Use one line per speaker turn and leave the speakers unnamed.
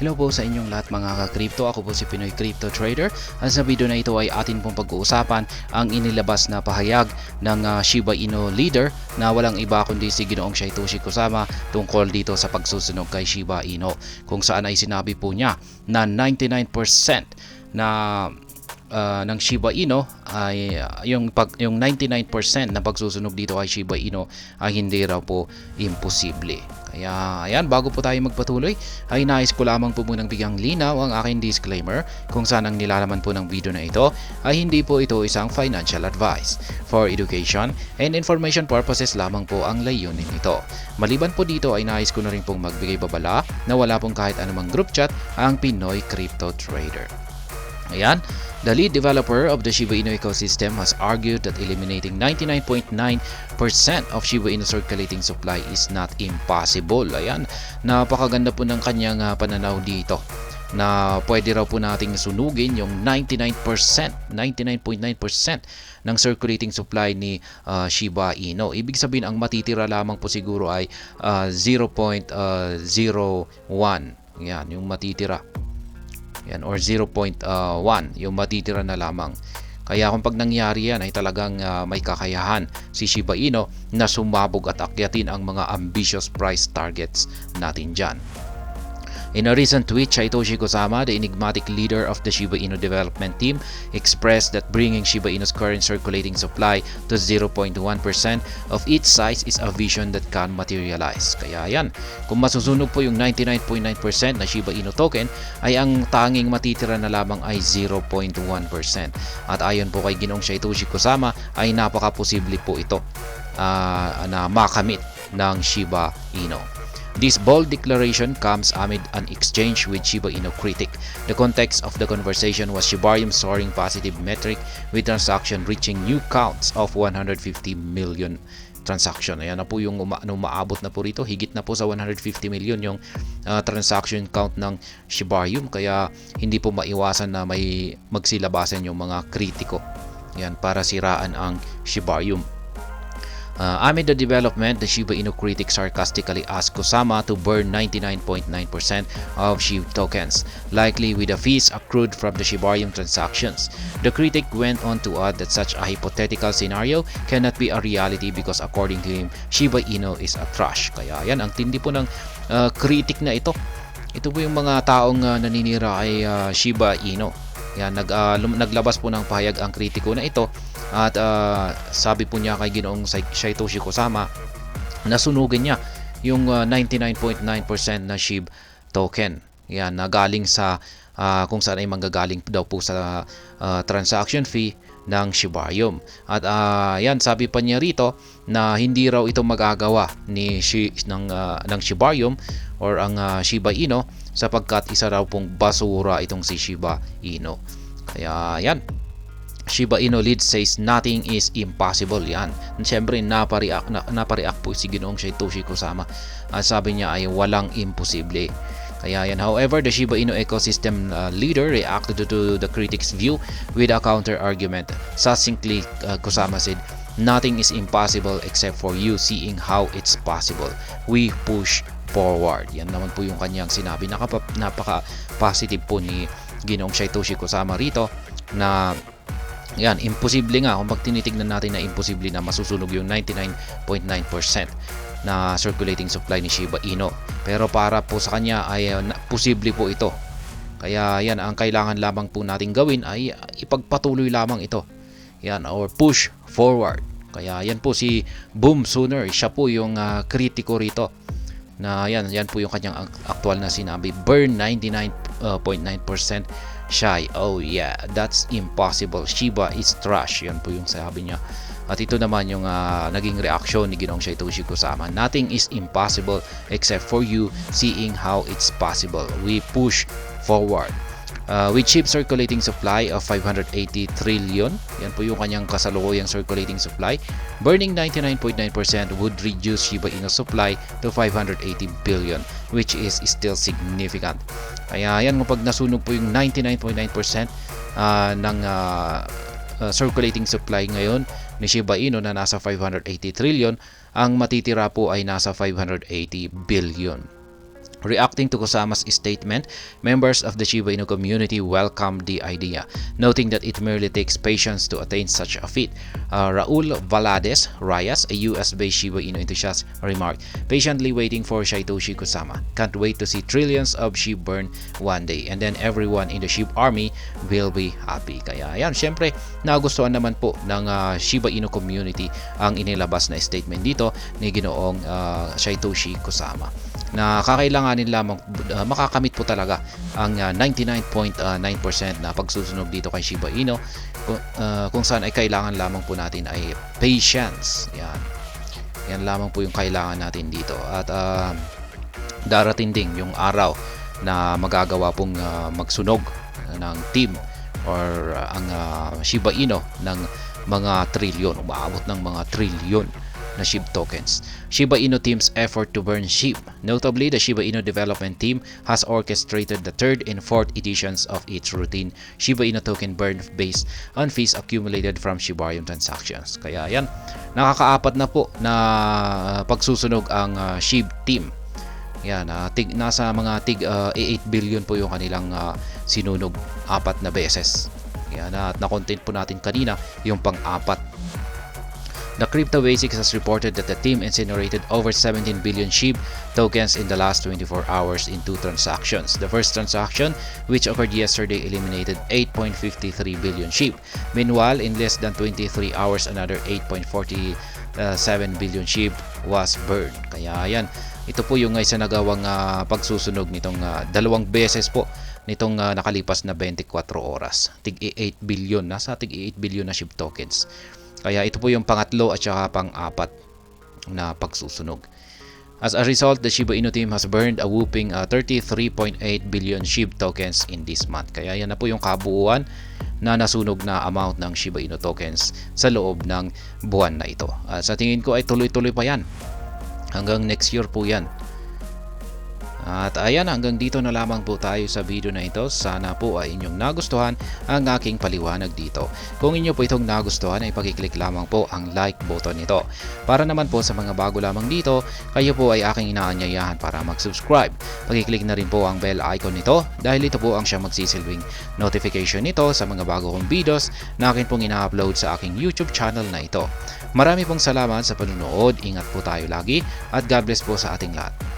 Hello po sa inyong lahat mga ka-crypto. Ako po si Pinoy Crypto Trader. At sa video na ito ay atin pong pag-uusapan ang inilabas na pahayag ng Shiba Inu leader na walang iba kundi si Ginoong Satoshi Kusama tungkol dito sa pagsusunog kay Shiba Inu. Kung saan ay sinabi po niya na 99% na ng Shiba Inu ay yung 99% na pagsusunog dito kay Shiba Inu ay hindi raw po imposible. Kaya ayan, bago po tayo magpatuloy ay nais ko lamang po munang bigyang linaw ang aking disclaimer kung saan ang nilalaman po ng video na ito ay hindi po ito isang financial advice. For education and information purposes lamang po ang layunin nito. Maliban po dito ay nais ko na rin pong magbigay babala na wala pong kahit anumang group chat ang Pinoy Crypto Trader. Ayan, the lead developer of the Shiba Inu ecosystem has argued that eliminating 99.9% of Shiba Inu circulating supply is not impossible. Ayan, napakaganda po ng kanyang pananaw dito na pwede raw po nating sunugin yung 99.9% ng circulating supply ni Shiba Inu. Ibig sabihin ang matitira lamang po siguro ay 0.01. Yan, yung matitira. Yan, or 0.1 yung matitira na lamang. Kaya kung pag nangyari yan ay talagang may kakayahan si Shiba Inu na sumabog at akyatin ang mga ambitious price targets natin dyan. In a recent tweet, Satoshi Kusama, the enigmatic leader of the Shiba Inu development team, expressed that bringing Shiba Inu's current circulating supply to 0.1% of its size is a vision that can materialize. Kaya yan, kung masusunog po yung 99.9% na Shiba Inu token, ay ang tanging matitira na lamang ay 0.1%. At ayon po kay Ginoong Satoshi Kusama, ay napaka-posible po ito na makamit ng Shiba Inu. This bold declaration comes amid an exchange with Shiba Inu critic. The context of the conversation was Shibarium's soaring positive metric with transaction reaching new counts of 150 million transaction. Ayan na po yung umaabot na po rito. Higit na po sa 150 million yung transaction count ng Shibarium. Kaya hindi po maiwasan na may magsilabasan yung mga kritiko. Yan, para siraan ang Shibarium. Amid the development, the Shiba Inu critic sarcastically asked Kusama to burn 99.9% of SHIB tokens, likely with the fees accrued from the Shibarium transactions. The critic went on to add that such a hypothetical scenario cannot be a reality because according to him, Shiba Inu is a trash. Kaya yan, ang tindi po ng critic na ito. Ito po yung mga taong naninira kay Shiba Inu. Yan, naglabas po ng pahayag ang kritiko na ito. At sabi po niya kay Ginoong Satoshi Kusama na sunugin niya yung 99.9% na SHIB token. Yan, na galing sa kung saan ay manggagaling daw po sa transaction fee ng Shibarium. At yan, sabi pa niya rito na hindi raw ito magagawa ng Shibarium or ang Shiba Inu sapagkat isa raw pong basura itong si Shiba Inu. Kaya yan, Shiba Inu lead says nothing is impossible. Yan. Siyempre napareact po si Ginoong Satoshi Kusama. Sabi niya ay walang imposible. Kaya yan. However, the Shiba Inu ecosystem leader reacted to the critics' view with a counter argument. Succinctly, Kusama said, "Nothing is impossible except for you seeing how it's possible. We push forward." Yan naman po yung kanyang sinabi. Napaka-positive po ni Ginoong Satoshi Kusama rito na yan, imposible nga kung pag tinitignan natin na imposible na masusunog yung 99.9% na circulating supply ni Shiba Inu. Pero para po sa kanya ay posible po ito. Kaya yan, ang kailangan lamang po natin gawin ay ipagpatuloy lamang ito. Yan, or push forward. Kaya yan po si Boom Sooner, siya po yung kritiko rito. Na yan po yung kanyang aktual na sinabi, burn 99.9% shy. Oh yeah, that's impossible. Shiba is trash. Yan po yung sabi niya. At ito naman yung naging reaksyon ni Ginoong Satoshi Kusama. Nothing is impossible except for you seeing how it's possible. We push forward. With SHIB circulating supply of 580 trillion, yan po yung kanyang kasalukuyang circulating supply, burning 99.9% would reduce Shiba Inu supply to 580 billion, which is still significant. Kaya yan, kung pag nasunog po yung 99.9% ng circulating supply ngayon ni Shiba Inu na nasa 580 trillion, ang matitira po ay nasa 580 billion. Reacting to Kusama's statement, members of the Shiba Inu community welcomed the idea, noting that it merely takes patience to attain such a feat. Raul Valadez Reyes, a US-based Shiba Inu enthusiast, remarked, "Patiently waiting for Satoshi Kusama. Can't wait to see trillions of SHIB burn one day, and then everyone in the SHIB army will be happy." Kaya yan, syempre, nagustuhan naman po ng Shiba Inu community ang inilabas na statement dito ni Ginoong Satoshi Kusama, na kakailanganin lamang makakamit po talaga ang 99.9% na pagsusunog dito kay Shiba Inu, kung saan ay kailangan lamang po natin ay patience. Yan lamang po yung kailangan natin dito, at darating din yung araw na magagawa pong magsunog ng team or ang Shiba Inu ng mga trilyon, umaabot ng mga trilyon na SHIB tokens. Shiba Inu team's effort to burn SHIB. Notably, the Shiba Inu development team has orchestrated the 3rd and 4th editions of its routine Shiba Inu token burn based on fees accumulated from Shibarium transactions. Kaya yan, nakakaapat na po na pagsusunog ang SHIB team. Yan, nasa mga 8 billion po yung kanilang sinunog 4 na beses. Yan, at na-content po natin kanina yung pang-4. The Crypto Basics has reported that the team incinerated over 17 billion SHIB tokens in the last 24 hours in 2 transactions. The first transaction, which occurred yesterday, eliminated 8.53 billion SHIB. Meanwhile, in less than 23 hours, another 8.47 billion SHIB was burned. Kaya yan, ito po yung isa nagawang pagsusunog nitong dalawang beses po nitong nakalipas na 24 oras. Tig 8 billion, nasa tig 8 billion na SHIB tokens. Kaya ito po yung pangatlo at saka pang-4 na pagsusunog. As a result, the Shiba Inu team has burned a whooping 33.8 billion SHIB tokens in this month. Kaya yan na po yung kabuuan na nasunog na amount ng Shiba Inu tokens sa loob ng buwan na ito. Sa tingin ko ay tuloy-tuloy pa yan. Hanggang next year po yan. At ayan, hanggang dito na lamang po tayo sa video na ito. Sana po ay inyong nagustuhan ang aking paliwanag dito. Kung inyo po itong nagustuhan ay pakiclick lamang po ang like button nito. Para naman po sa mga bago lamang dito, kayo po ay aking inaanyayahan para mag-subscribe. Pakiclick na rin po ang bell icon nito dahil ito po ang siyang magsisilbing notification nito sa mga bago kong videos na akin pong ina-upload sa aking YouTube channel na ito. Marami pong salamat sa panunood. Ingat po tayo lagi at God bless po sa ating lahat.